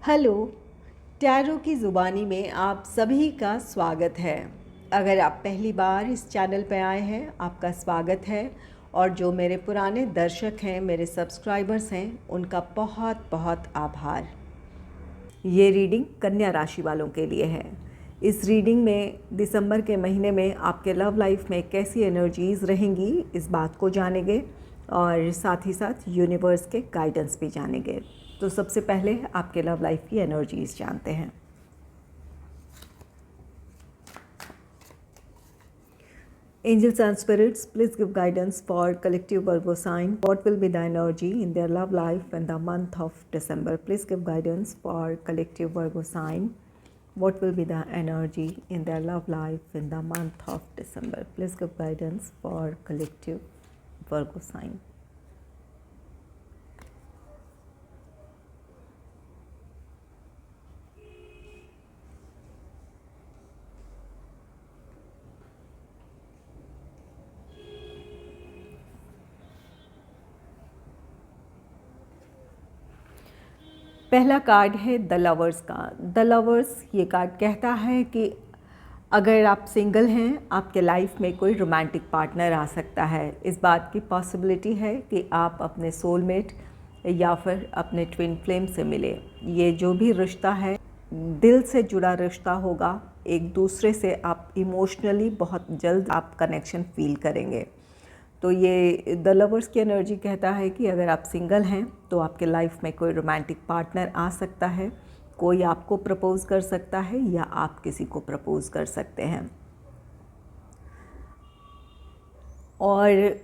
Hello, tarot की ज़ुबानी में आप सभी का स्वागत है। अगर आप पहली बार इस चैनल पर आए हैं, आपका स्वागत है। और जो मेरे पुराने दर्शक हैं, मेरे सब्सक्राइबर्स हैं, उनका बहुत बहुत आभार। ये रीडिंग कन्या राशि वालों के लिए है। इस रीडिंग में दिसंबर के महीने में आपके लव लाइफ में कैसी एनर्जीज़ रहेंगी, इस बात को जानेंगे और साथ ही साथ यूनिवर्स के गाइडेंस भी जानेंगे। तो सबसे पहले आपके लव लाइफ की एनर्जीज़ जानते हैं। Angels and spirits, please give guidance for collective Virgo sign. What will be the energy in their love life in the month of December? Please give guidance for collective Virgo sign. What will be the energy in their love life in the month of December? Please give guidance for collective Virgo sign. पहला card है the lovers का। The lovers ये card कहता है कि अगर आप single हैं, आपके लाइफ में कोई रोमांटिक पार्टनर आ सकता है। इस बात की पॉसिबिलिटी है कि आप अपने सोलमेट या फिर अपने ट्विन फ्लेम से मिले। ये जो भी रिश्ता है दिल से जुड़ा रिश्ता होगा। एक दूसरे से आप इमोशनली बहुत जल्द आप कनेक्शन फील करेंगे। तो ये द लवर्स की एनर्जी कहता है कि अगर आप सिंगल हैं तो आपके लाइफ में कोई रोमांटिक पार्टनर आ सकता है। कोई आपको प्रपोज़ कर सकता है या आप किसी को प्रपोज़ कर सकते हैं। और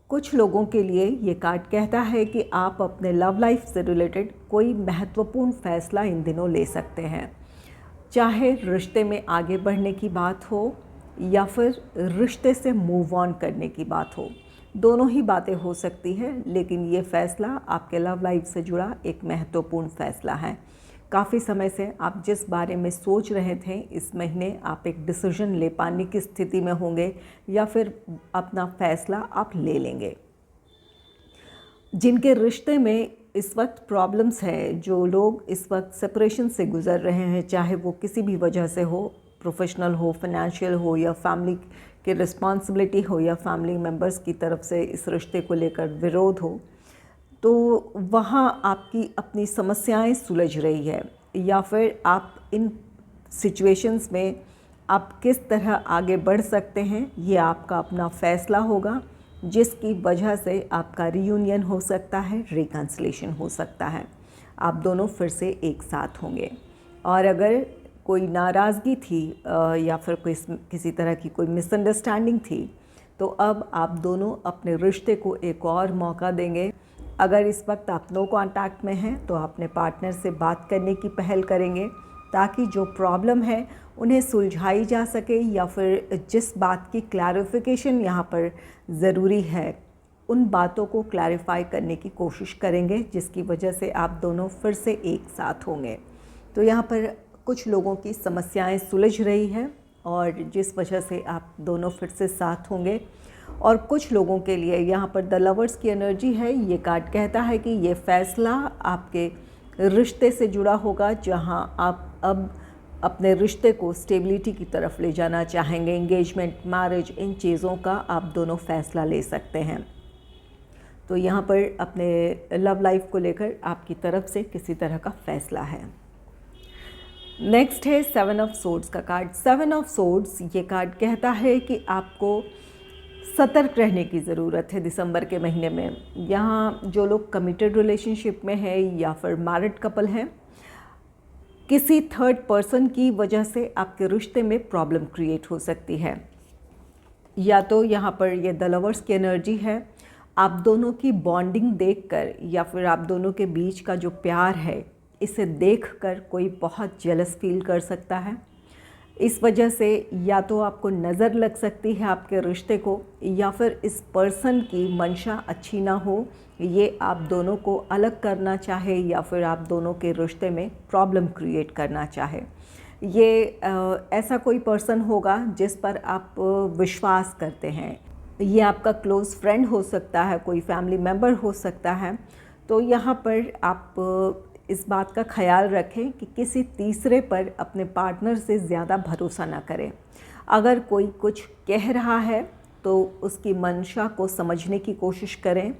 कुछ लोगों के लिए ये कार्ड कहता है कि आप अपने लव लाइफ से रिलेटेड कोई महत्वपूर्ण फैसला इन दिनों ले सकते हैं। चाहे रिश्ते में आगे बढ़ने की बात हो या फिर रिश्ते से मूव ऑन करने की बात हो, दोनों ही बातें हो सकती हैं। लेकिन ये फ़ैसला आपके लव लाइफ से जुड़ा एक महत्वपूर्ण फ़ैसला है। काफ़ी समय से आप जिस बारे में सोच रहे थे, इस महीने आप एक डिसीजन ले पाने की स्थिति में होंगे या फिर अपना फ़ैसला आप ले लेंगे। जिनके रिश्ते में इस वक्त प्रॉब्लम्स है, जो लोग इस वक्त सेपरेशन से गुज़र रहे हैं, चाहे वो किसी भी वजह से हो, प्रोफेशनल हो, फाइनेंशियल हो या फैमिली की रिस्पॉन्सिबिलिटी हो या फैमिली मेम्बर्स की तरफ से इस रिश्ते को लेकर विरोध हो, तो वहाँ आपकी अपनी समस्याएं सुलझ रही है। या फिर आप इन सिचुएशंस में आप किस तरह आगे बढ़ सकते हैं, ये आपका अपना फ़ैसला होगा, जिसकी वजह से आपका रीयूनियन हो सकता है, रिकन्सिलेशन हो सकता है, आप दोनों फिर से एक साथ होंगे। और अगर कोई नाराज़गी थी या फिर कोई किसी तरह की कोई मिसअंडरस्टैंडिंग थी, तो अब आप दोनों अपने रिश्ते को एक और मौका देंगे। अगर इस वक्त आप नो कॉन्टैक्ट में हैं तो अपने पार्टनर से बात करने की पहल करेंगे, ताकि जो प्रॉब्लम है उन्हें सुलझाई जा सके, या फिर जिस बात की क्लैरिफिकेशन यहाँ पर ज़रूरी है, उन बातों को क्लैरिफाई करने की कोशिश करेंगे, जिसकी वजह से आप दोनों फिर से एक साथ होंगे। तो यहाँ पर कुछ लोगों की समस्याएं सुलझ रही हैं और जिस वजह से आप दोनों फिर से साथ होंगे। और कुछ लोगों के लिए यहाँ पर द लवर्स की एनर्जी है। ये कार्ड कहता है कि ये फ़ैसला आपके रिश्ते से जुड़ा होगा, जहाँ आप अब अपने रिश्ते को स्टेबिलिटी की तरफ ले जाना चाहेंगे। एंगेजमेंट, मैरिज, इन चीज़ों का आप दोनों फ़ैसला ले सकते हैं। तो यहाँ पर अपने लव लाइफ को लेकर आपकी तरफ से किसी तरह का फ़ैसला है। नेक्स्ट है 7 ऑफ सोर्ड्स का कार्ड। 7 ऑफ सोर्ड्स ये कार्ड कहता है कि आपको सतर्क रहने की ज़रूरत है दिसंबर के महीने में। यहाँ जो लोग कमिटेड रिलेशनशिप में हैं या फिर मैरिड कपल हैं, किसी थर्ड पर्सन की वजह से आपके रिश्ते में प्रॉब्लम क्रिएट हो सकती है। या तो यहाँ पर ये द लवर्स की एनर्जी है, आप दोनों की बॉन्डिंग देखकर या फिर आप दोनों के बीच का जो प्यार है, इसे देखकर कोई बहुत जेलस फील कर सकता है। इस वजह से या तो आपको नज़र लग सकती है आपके रिश्ते को, या फिर इस पर्सन की मंशा अच्छी ना हो, ये आप दोनों को अलग करना चाहे या फिर आप दोनों के रिश्ते में प्रॉब्लम क्रिएट करना चाहे। ये ऐसा कोई पर्सन होगा जिस पर आप विश्वास करते हैं। ये आपका क्लोज़ फ्रेंड हो सकता है, कोई फैमिली मेम्बर हो सकता है। तो यहाँ पर आप इस बात का ख्याल रखें कि किसी तीसरे पर अपने पार्टनर से ज़्यादा भरोसा ना करें। अगर कोई कुछ कह रहा है तो उसकी मंशा को समझने की कोशिश करें,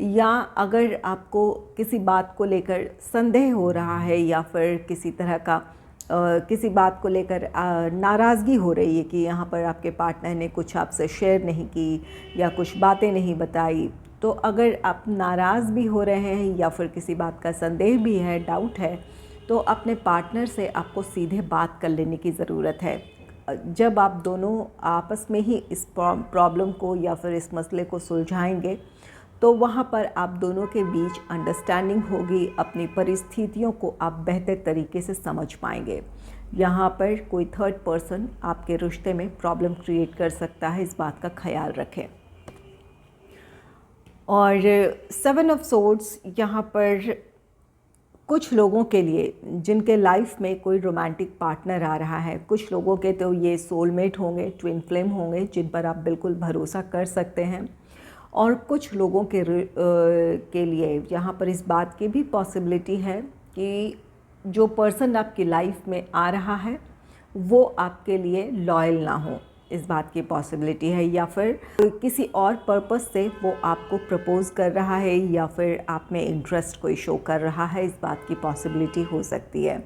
या अगर आपको किसी बात को लेकर संदेह हो रहा है या फिर किसी तरह का किसी बात को लेकर नाराज़गी हो रही है कि यहाँ पर आपके पार्टनर ने कुछ आपसे शेयर नहीं की या कुछ बातें नहीं बताई, तो अगर आप नाराज़ भी हो रहे हैं या फिर किसी बात का संदेह भी है, डाउट है, तो अपने पार्टनर से आपको सीधे बात कर लेने की ज़रूरत है। जब आप दोनों आपस में ही इस प्रॉब्लम को या फिर इस मसले को सुलझाएंगे तो वहाँ पर आप दोनों के बीच अंडरस्टैंडिंग होगी, अपनी परिस्थितियों को आप बेहतर तरीके से समझ पाएंगे। यहाँ पर कोई थर्ड पर्सन आपके रिश्ते में प्रॉब्लम क्रिएट कर सकता है, इस बात का ख्याल रखें। और 7 ऑफ सोर्ड्स यहाँ पर कुछ लोगों के लिए जिनके लाइफ में कोई रोमांटिक पार्टनर आ रहा है, कुछ लोगों के तो ये सोलमेट होंगे, ट्विन फ्लेम होंगे जिन पर आप बिल्कुल भरोसा कर सकते हैं। और कुछ लोगों के लिए यहाँ पर इस बात की भी पॉसिबिलिटी है कि जो पर्सन आपकी लाइफ में आ रहा है वो आपके लिए लॉयल ना हो, इस बात की पॉसिबिलिटी है, या फिर किसी और पर्पस से वो आपको प्रपोज़ कर रहा है या फिर आप में इंटरेस्ट कोई शो कर रहा है, इस बात की पॉसिबिलिटी हो सकती है।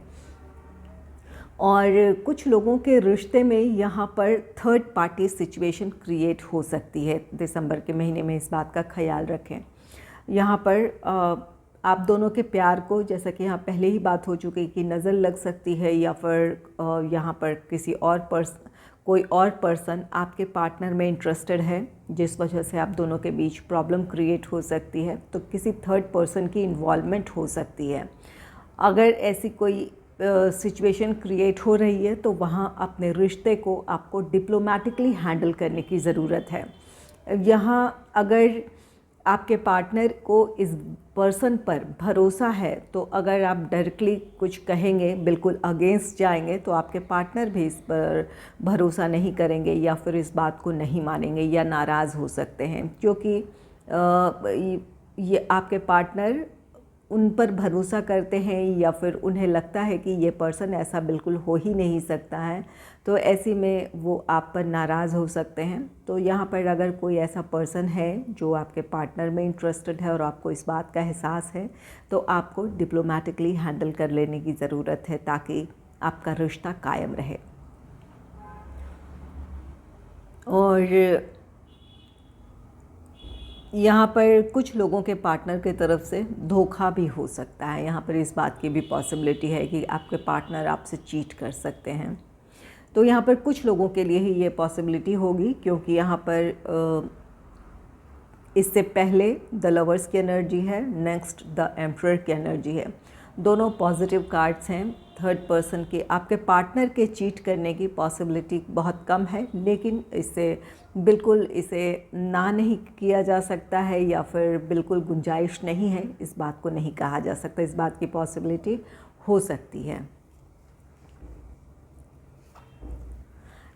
और कुछ लोगों के रिश्ते में यहाँ पर थर्ड पार्टी सिचुएशन क्रिएट हो सकती है दिसंबर के महीने में, इस बात का ख्याल रखें। यहाँ पर आप दोनों के प्यार को, जैसा कि यहाँ पहले ही बात हो चुकी कि नज़र लग सकती है, या फिर यहाँ पर कोई और पर्सन आपके पार्टनर में इंटरेस्टेड है जिस वजह से आप दोनों के बीच प्रॉब्लम क्रिएट हो सकती है, तो किसी थर्ड पर्सन की इन्वॉल्वमेंट हो सकती है। अगर ऐसी कोई सिचुएशन क्रिएट हो रही है तो वहाँ अपने रिश्ते को आपको डिप्लोमेटिकली हैंडल करने की ज़रूरत है। यहाँ अगर आपके पार्टनर को इस पर्सन पर भरोसा है तो अगर आप डायरेक्टली कुछ कहेंगे, बिल्कुल अगेंस्ट जाएंगे, तो आपके पार्टनर भी इस पर भरोसा नहीं करेंगे या फिर इस बात को नहीं मानेंगे या नाराज़ हो सकते हैं, क्योंकि ये आपके पार्टनर उन पर भरोसा करते हैं या फिर उन्हें लगता है कि ये पर्सन ऐसा बिल्कुल हो ही नहीं सकता है, तो ऐसे में वो आप पर नाराज़ हो सकते हैं। तो यहाँ पर अगर कोई ऐसा पर्सन है जो आपके पार्टनर में इंटरेस्टेड है और आपको इस बात का एहसास है, तो आपको डिप्लोमेटिकली हैंडल कर लेने की ज़रूरत है ताकि आपका रिश्ता कायम रहे। और यहाँ पर कुछ लोगों के पार्टनर की तरफ से धोखा भी हो सकता है। यहाँ पर इस बात की भी पॉसिबिलिटी है कि आपके पार्टनर आपसे चीट कर सकते हैं। तो यहाँ पर कुछ लोगों के लिए ही ये पॉसिबिलिटी होगी, क्योंकि यहाँ पर इससे पहले द लवर्स की एनर्जी है, नेक्स्ट द एम्परर की एनर्जी है। दोनों पॉजिटिव कार्ड्स हैं। थर्ड पर्सन के आपके पार्टनर के चीट करने की पॉसिबिलिटी बहुत कम है, लेकिन इसे ना नहीं किया जा सकता है या फिर बिल्कुल गुंजाइश नहीं है, इस बात को नहीं कहा जा सकता, इस बात की पॉसिबिलिटी हो सकती है।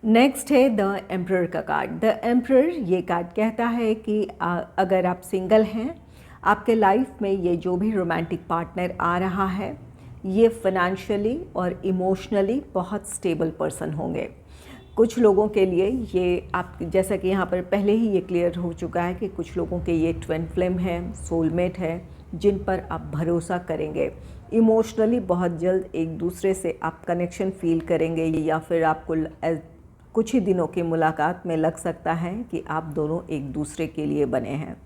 नेक्स्ट है द एम्परर का कार्ड। द एम्परर ये कार्ड कहता है कि अगर आप सिंगल हैं, आपके लाइफ में ये जो भी रोमांटिक पार्टनर आ रहा है ये फाइनेंशियली और इमोशनली बहुत स्टेबल पर्सन होंगे। कुछ लोगों के लिए ये आप, जैसा कि यहाँ पर पहले ही ये क्लियर हो चुका है कि कुछ लोगों के ये ट्विन फ्लेम है, सोलमेट है, जिन पर आप भरोसा करेंगे। इमोशनली बहुत जल्द एक दूसरे से आप कनेक्शन फील करेंगे, या फिर आपको कुछ ही दिनों की मुलाकात में लग सकता है कि आप दोनों एक दूसरे के लिए बने हैं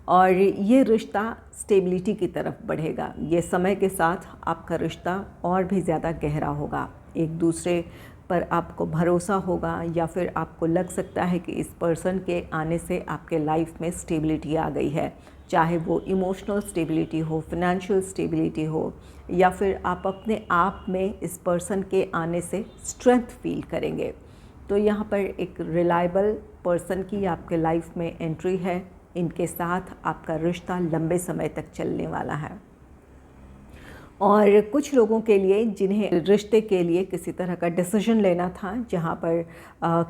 और ये रिश्ता स्टेबिलिटी की तरफ बढ़ेगा। ये समय के साथ आपका रिश्ता और भी ज़्यादा गहरा होगा, एक दूसरे पर आपको भरोसा होगा, या फिर आपको लग सकता है कि इस पर्सन के आने से आपके लाइफ में स्टेबिलिटी आ गई है, चाहे वो इमोशनल स्टेबिलिटी हो, फाइनेंशियल स्टेबिलिटी हो, या फिर आप अपने आप में इस पर्सन के आने से स्ट्रेंथ फील करेंगे। तो यहाँ पर एक रिलायबल पर्सन की आपके लाइफ में एंट्री है। इनके साथ आपका रिश्ता लंबे समय तक चलने वाला है। और कुछ लोगों के लिए जिन्हें रिश्ते के लिए किसी तरह का डिसीजन लेना था, जहाँ पर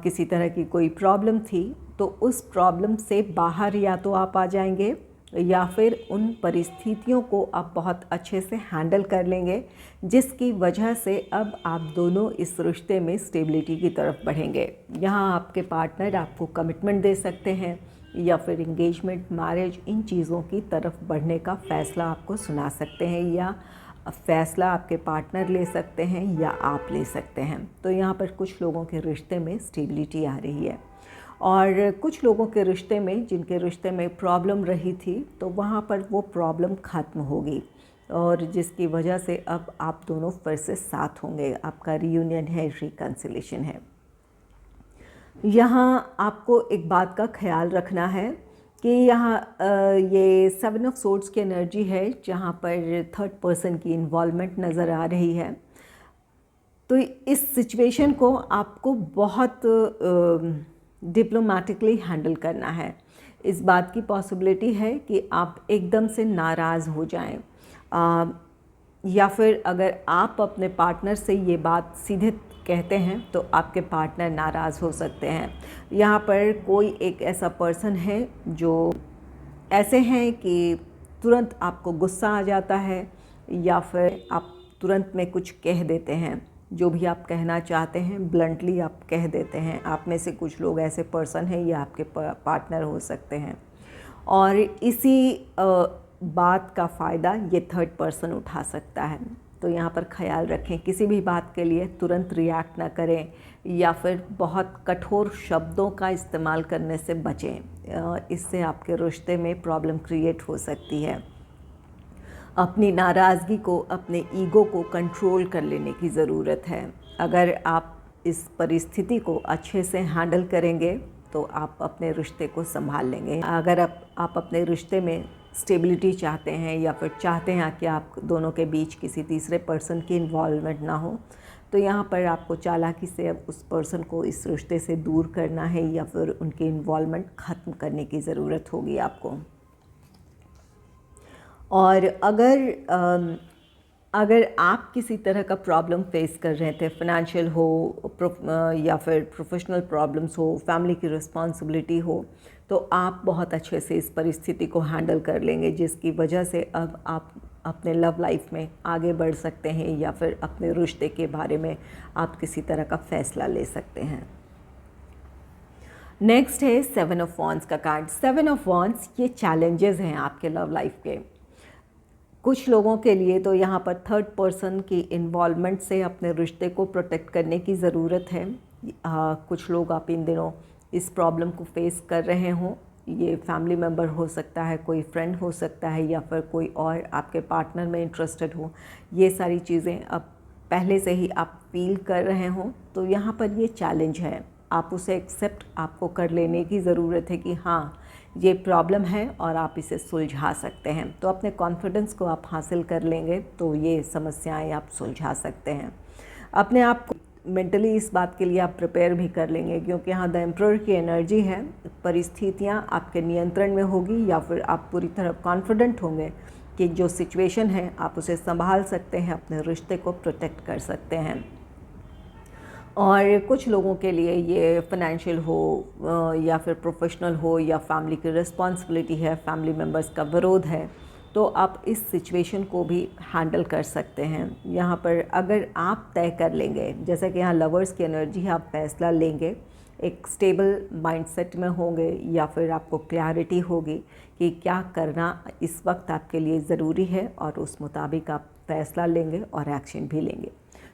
किसी तरह की कोई प्रॉब्लम थी, तो उस प्रॉब्लम से बाहर या तो आप आ जाएंगे या फिर उन परिस्थितियों को आप बहुत अच्छे से हैंडल कर लेंगे, जिसकी वजह से अब आप दोनों इस रिश्ते में स्टेबिलिटी की तरफ बढ़ेंगे। यहाँ आपके पार्टनर आपको कमिटमेंट दे सकते हैं या फिर इंगेजमेंट, मैरिज, इन चीज़ों की तरफ बढ़ने का फ़ैसला आपको सुना सकते हैं, या फ़ैसला आपके पार्टनर ले सकते हैं या आप ले सकते हैं। तो यहाँ पर कुछ लोगों के रिश्ते में स्टेबिलिटी आ रही है, और कुछ लोगों के रिश्ते में, जिनके रिश्ते में प्रॉब्लम रही थी, तो वहाँ पर वो प्रॉब्लम ख़त्म होगी, और जिसकी वजह से अब आप दोनों फिर से साथ होंगे। आपका रियूनियन है, रिकन्सिलेशन है। यहाँ आपको एक बात का ख्याल रखना है कि यहाँ ये 7 ऑफ सोर्ड्स की एनर्जी है, जहाँ पर थर्ड पर्सन की इन्वॉल्वमेंट नज़र आ रही है। तो इस सिचुएशन को आपको बहुत डिप्लोमेटिकली हैंडल करना है। इस बात की पॉसिबिलिटी है कि आप एकदम से नाराज़ हो जाएं, या फिर अगर आप अपने पार्टनर से ये बात सीधे कहते हैं तो आपके पार्टनर नाराज़ हो सकते हैं। यहाँ पर कोई एक ऐसा पर्सन है जो ऐसे हैं कि तुरंत आपको गुस्सा आ जाता है, या फिर आप तुरंत में कुछ कह देते हैं, जो भी आप कहना चाहते हैं ब्लंटली आप कह देते हैं। आप में से कुछ लोग ऐसे पर्सन हैं, या आपके पार्टनर हो सकते हैं, और इसी बात का फ़ायदा ये थर्ड पर्सन उठा सकता है। तो यहाँ पर ख्याल रखें, किसी भी बात के लिए तुरंत रिएक्ट ना करें, या फिर बहुत कठोर शब्दों का इस्तेमाल करने से बचें। इससे आपके रिश्ते में प्रॉब्लम क्रिएट हो सकती है। अपनी नाराज़गी को, अपने ईगो को कंट्रोल कर लेने की ज़रूरत है। अगर आप इस परिस्थिति को अच्छे से हैंडल करेंगे तो आप अपने रिश्ते को संभाल लेंगे। अगर आप अपने रिश्ते में स्टेबिलिटी चाहते हैं, या फिर चाहते हैं कि आप दोनों के बीच किसी तीसरे पर्सन की इन्वॉल्वमेंट ना हो, तो यहाँ पर आपको चालाकी से अब उस पर्सन को इस रिश्ते से दूर करना है, या फिर उनकी इन्वॉल्वमेंट ख़त्म करने की ज़रूरत होगी आपको। और अगर आप किसी तरह का प्रॉब्लम फेस कर रहे थे, फाइनेंशियल हो, या फिर प्रोफेशनल प्रॉब्लम्स हो, फैमिली की रिस्पॉन्सिबिलिटी हो, तो आप बहुत अच्छे से इस परिस्थिति को हैंडल कर लेंगे, जिसकी वजह से अब आप अपने लव लाइफ में आगे बढ़ सकते हैं, या फिर अपने रिश्ते के बारे में आप किसी तरह का फ़ैसला ले सकते हैं। नेक्स्ट है 7 ऑफ वॉन्ड्स का कार्ड। 7 ऑफ वॉन्ड्स ये चैलेंजेस हैं आपके लव लाइफ के। कुछ लोगों के लिए तो यहाँ पर थर्ड पर्सन की इन्वॉल्वमेंट से अपने रिश्ते को प्रोटेक्ट करने की ज़रूरत है। कुछ लोग आप इन दिनों इस प्रॉब्लम को फेस कर रहे हों। ये फैमिली मेम्बर हो सकता है, कोई फ्रेंड हो सकता है, या फिर कोई और आपके पार्टनर में इंटरेस्टेड हो। ये सारी चीज़ें अब पहले से ही आप फील कर रहे हों, तो यहाँ पर ये चैलेंज है। आप उसे एक्सेप्ट आपको कर लेने की ज़रूरत है कि हाँ, ये प्रॉब्लम है और आप इसे सुलझा सकते हैं। तो अपने कॉन्फिडेंस को आप हासिल कर लेंगे तो ये समस्याएं आप सुलझा सकते हैं। अपने आप को मेंटली इस बात के लिए आप प्रिपेयर भी कर लेंगे, क्योंकि यहाँ द एम्परर की एनर्जी है। परिस्थितियाँ आपके नियंत्रण में होगी, या फिर आप पूरी तरह कॉन्फिडेंट होंगे कि जो सिचुएशन है आप उसे संभाल सकते हैं, अपने रिश्ते को प्रोटेक्ट कर सकते हैं। और कुछ लोगों के लिए ये फाइनेंशियल हो, या फिर प्रोफेशनल हो, या फैमिली की रिस्पॉन्सिबिलिटी है, फैमिली मेम्बर्स का विरोध है, तो आप इस सिचुएशन को भी हैंडल कर सकते हैं। यहाँ पर अगर आप तय कर लेंगे, जैसा कि यहाँ लवर्स की एनर्जी है, आप फैसला लेंगे, एक स्टेबल माइंडसेट में होंगे, या फिर आपको क्लैरिटी होगी कि क्या करना इस वक्त आपके लिए ज़रूरी है, और उस मुताबिक आप फैसला लेंगे और एक्शन भी लेंगे।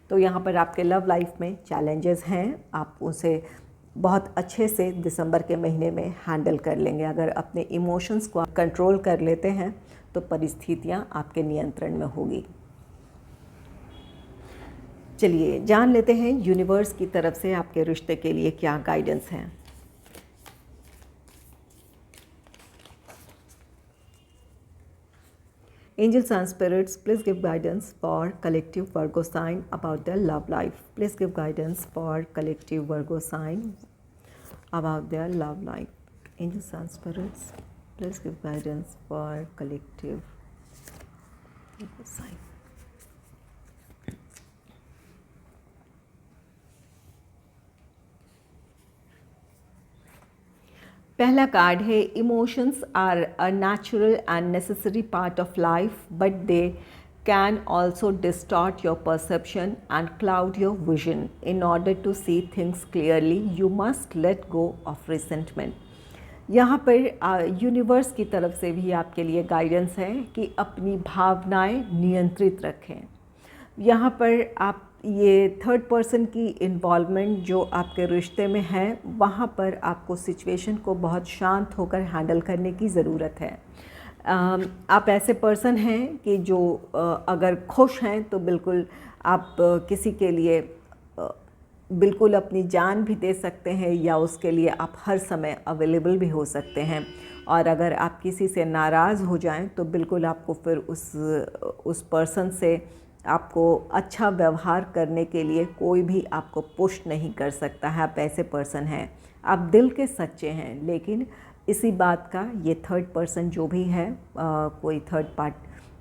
तो यहाँ पर आपके लव लाइफ में चैलेंजेस हैं, आप उसे बहुत अच्छे से दिसंबर के महीने में हैंडल कर लेंगे। अगर अपने इमोशंस को आप कंट्रोल कर लेते हैं तो परिस्थितियाँ आपके नियंत्रण में होगी। चलिए जान लेते हैं यूनिवर्स की तरफ से आपके रिश्ते के लिए क्या गाइडेंस है। Angels and spirits, please give guidance for collective Virgo sign about their love life. Please give guidance for collective Virgo sign about their love life. Angels and spirits, please give guidance for collective Virgo sign. पहला card है emotions are a natural and necessary part of life but they can also distort your perception and cloud your vision. In order to see things clearly, you must let go of resentment. यहाँ पर universe की तरफ से भी आपके लिए guidance है कि अपनी भावनाएं नियंत्रित रखें। यहाँ पर आप ये थर्ड पर्सन की इन्वॉल्वमेंट जो आपके रिश्ते में है, वहाँ पर आपको सिचुएशन को बहुत शांत होकर हैंडल करने की ज़रूरत है। आप ऐसे पर्सन हैं कि जो अगर खुश हैं तो बिल्कुल आप किसी के लिए बिल्कुल अपनी जान भी दे सकते हैं या उसके लिए आप हर समय अवेलेबल भी हो सकते हैं। और अगर आप किसी से नाराज़ हो जाएं तो बिल्कुल आपको फिर उस पर्सन से आपको अच्छा व्यवहार करने के लिए कोई भी आपको पुश नहीं कर सकता है। आप ऐसे पर्सन हैं, आप दिल के सच्चे हैं, लेकिन इसी बात का ये थर्ड पर्सन जो भी है, कोई थर्ड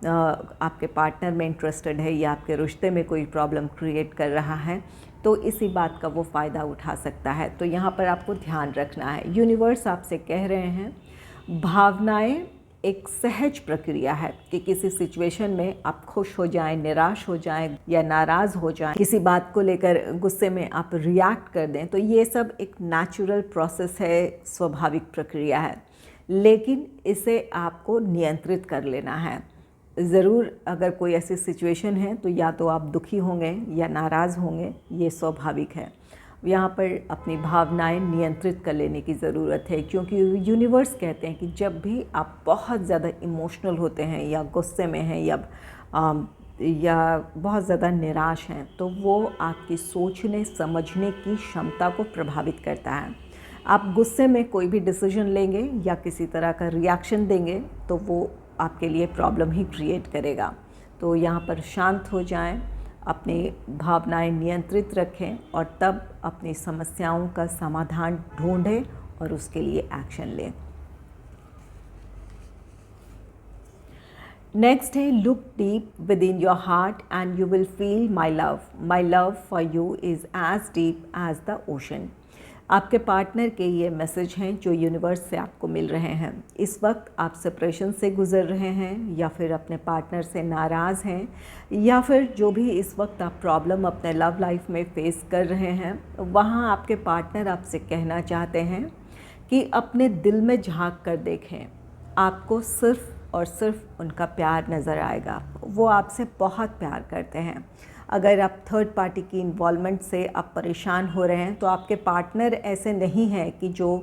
आपके पार्टनर में इंटरेस्टेड है या आपके रिश्ते में कोई प्रॉब्लम क्रिएट कर रहा है, तो इसी बात का वो फ़ायदा उठा सकता है। तो यहाँ पर आपको ध्यान रखना है। यूनिवर्स आपसे कह रहे हैं भावनाएं एक सहज प्रक्रिया है कि किसी सिचुएशन में आप खुश हो जाएं, निराश हो जाएं या नाराज़ हो जाएं, किसी बात को लेकर गुस्से में आप रिएक्ट कर दें, तो ये सब एक नेचुरल प्रोसेस है, स्वाभाविक प्रक्रिया है। लेकिन इसे आपको नियंत्रित कर लेना है। ज़रूर अगर कोई ऐसी सिचुएशन है तो या तो आप दुखी होंगे या नाराज़ होंगे, ये स्वाभाविक है। यहाँ पर अपनी भावनाएं नियंत्रित कर लेने की ज़रूरत है, क्योंकि यूनिवर्स कहते हैं कि जब भी आप बहुत ज़्यादा इमोशनल होते हैं या गुस्से में हैं या बहुत ज़्यादा निराश हैं, तो वो आपकी सोचने समझने की क्षमता को प्रभावित करता है। आप गुस्से में कोई भी डिसीजन लेंगे या किसी तरह का रिएक्शन देंगे तो वो आपके लिए प्रॉब्लम ही क्रिएट करेगा। तो यहाँ पर शांत हो जाएं, अपनी भावनाएं नियंत्रित रखें और तब अपनी समस्याओं का समाधान ढूंढें और उसके लिए एक्शन लें। नेक्स्ट है look deep within your heart and you will feel my love. My love for you is as deep as the ocean. आपके पार्टनर के ये मैसेज हैं जो यूनिवर्स से आपको मिल रहे हैं। इस वक्त आप सेपरेशन से गुज़र रहे हैं या फिर अपने पार्टनर से नाराज़ हैं या फिर जो भी इस वक्त आप प्रॉब्लम अपने लव लाइफ में फेस कर रहे हैं, वहाँ आपके पार्टनर आपसे कहना चाहते हैं कि अपने दिल में झांक कर देखें। आपको सिर्फ़ और सिर्फ उनका प्यार नज़र आएगा। वो आपसे बहुत प्यार करते हैं। अगर आप थर्ड पार्टी की इन्वॉल्वमेंट से आप परेशान हो रहे हैं तो आपके पार्टनर ऐसे नहीं हैं कि जो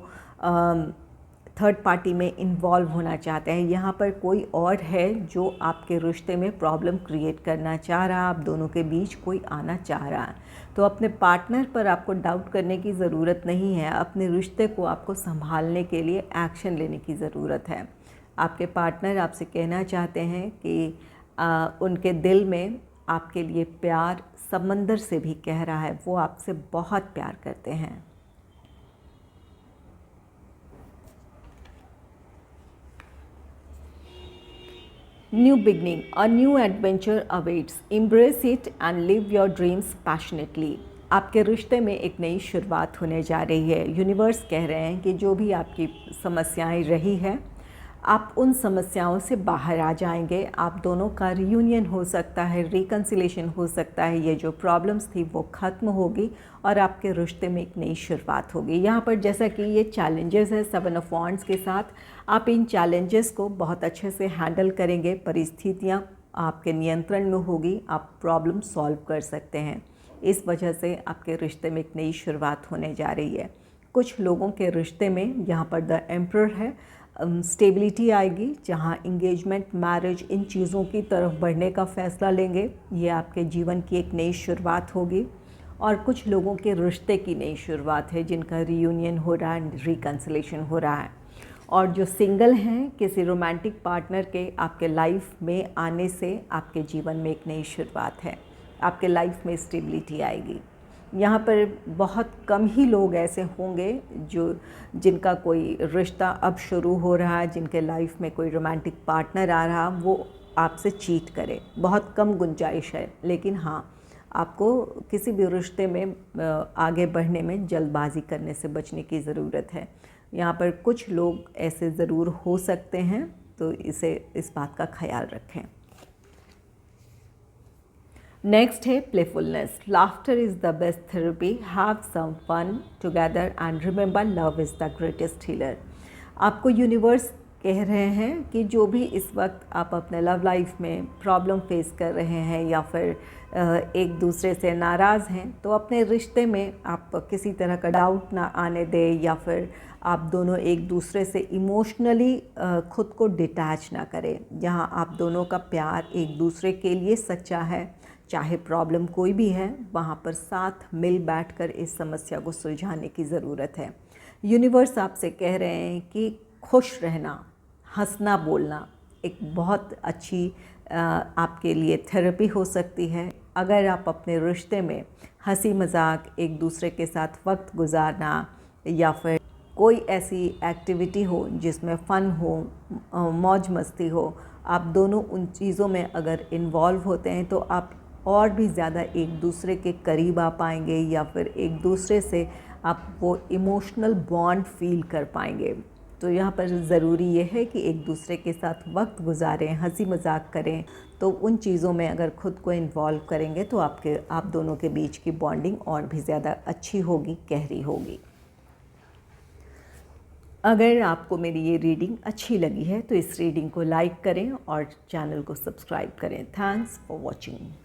थर्ड पार्टी में इन्वॉल्व होना चाहते हैं। यहाँ पर कोई और है जो आपके रिश्ते में प्रॉब्लम क्रिएट करना चाह रहा है, आप दोनों के बीच कोई आना चाह रहा है। तो अपने पार्टनर पर आपको डाउट करने की ज़रूरत नहीं है। अपने रिश्ते को आपको संभालने के लिए एक्शन लेने की ज़रूरत है। आपके पार्टनर आपसे कहना चाहते हैं कि उनके दिल में आपके लिए प्यार समंदर से भी कह रहा है। वो आपसे बहुत प्यार करते हैं। New beginning, a new adventure awaits, embrace it and live your dreams passionately. आपके रिश्ते में एक नई शुरुआत होने जा रही है। यूनिवर्स कह रहे हैं कि जो भी आपकी समस्याएं रही है, आप उन समस्याओं से बाहर आ जाएंगे। आप दोनों का रियूनियन हो सकता है, रिकन्सिलेशन हो सकता है। ये जो प्रॉब्लम्स थी वो ख़त्म होगी और आपके रिश्ते में एक नई शुरुआत होगी। यहाँ पर जैसा कि ये चैलेंजेस है 7 ऑफ वांड्स के साथ, आप इन चैलेंजेस को बहुत अच्छे से हैंडल करेंगे। परिस्थितियाँ आपके नियंत्रण में होगी, आप प्रॉब्लम सॉल्व कर सकते हैं। इस वजह से आपके रिश्ते में एक नई शुरुआत होने जा रही है। कुछ लोगों के रिश्ते में यहाँ पर द एम्परर है, स्टेबिलिटी आएगी, जहाँ इंगेजमेंट, मैरिज, इन चीज़ों की तरफ बढ़ने का फ़ैसला लेंगे। ये आपके जीवन की एक नई शुरुआत होगी। और कुछ लोगों के रिश्ते की नई शुरुआत है जिनका रियूनियन हो रहा है, रिकन्सिलेशन हो रहा है। और जो सिंगल हैं, किसी रोमांटिक पार्टनर के आपके लाइफ में आने से आपके जीवन में एक नई शुरुआत है। आपके लाइफ में स्टेबिलिटी आएगी। यहाँ पर बहुत कम ही लोग ऐसे होंगे जिनका कोई रिश्ता अब शुरू हो रहा है, जिनके लाइफ में कोई रोमांटिक पार्टनर आ रहा, वो आपसे चीट करे। बहुत कम गुंजाइश है। लेकिन हाँ, आपको किसी भी रिश्ते में आगे बढ़ने में जल्दबाजी करने से बचने की ज़रूरत है। यहाँ पर कुछ लोग ऐसे ज़रूर हो सकते हैं, तो इस बात का ख्याल रखें। नेक्स्ट है playfulness. Laughter is the best therapy, have some fun together and remember love is the greatest healer. आपको यूनिवर्स कह रहे हैं कि जो भी इस वक्त आप अपने लव लाइफ में प्रॉब्लम फेस कर रहे हैं या फिर एक दूसरे से नाराज़ हैं, तो अपने रिश्ते में आप किसी तरह का डाउट ना आने दें या फिर आप दोनों एक दूसरे से इमोशनली खुद को डिटैच ना करें। यहाँ आप दोनों का प्यार एक दूसरे के लिए सच्चा है, चाहे प्रॉब्लम कोई भी है, वहाँ पर साथ मिल बैठकर इस समस्या को सुलझाने की ज़रूरत है। यूनिवर्स आपसे कह रहे हैं कि खुश रहना, हंसना बोलना एक बहुत अच्छी आपके लिए थेरेपी हो सकती है। अगर आप अपने रिश्ते में हंसी मजाक, एक दूसरे के साथ वक्त गुजारना या फिर कोई ऐसी एक्टिविटी हो जिसमें फ़न हो, मौज मस्ती हो, आप दोनों उन चीज़ों में अगर इन्वॉल्व होते हैं तो आप और भी ज़्यादा एक दूसरे के करीब आ पाएंगे या फिर एक दूसरे से आप वो इमोशनल बॉन्ड फील कर पाएंगे। तो यहाँ पर ज़रूरी ये है कि एक दूसरे के साथ वक्त गुजारें, हंसी मजाक करें। तो उन चीज़ों में अगर खुद को इन्वॉल्व करेंगे तो आप दोनों के बीच की बॉन्डिंग और भी ज़्यादा अच्छी होगी, गहरी होगी। अगर आपको मेरी ये रीडिंग अच्छी लगी है तो इस रीडिंग को लाइक करें और चैनल को सब्सक्राइब करें। Thanks for watching.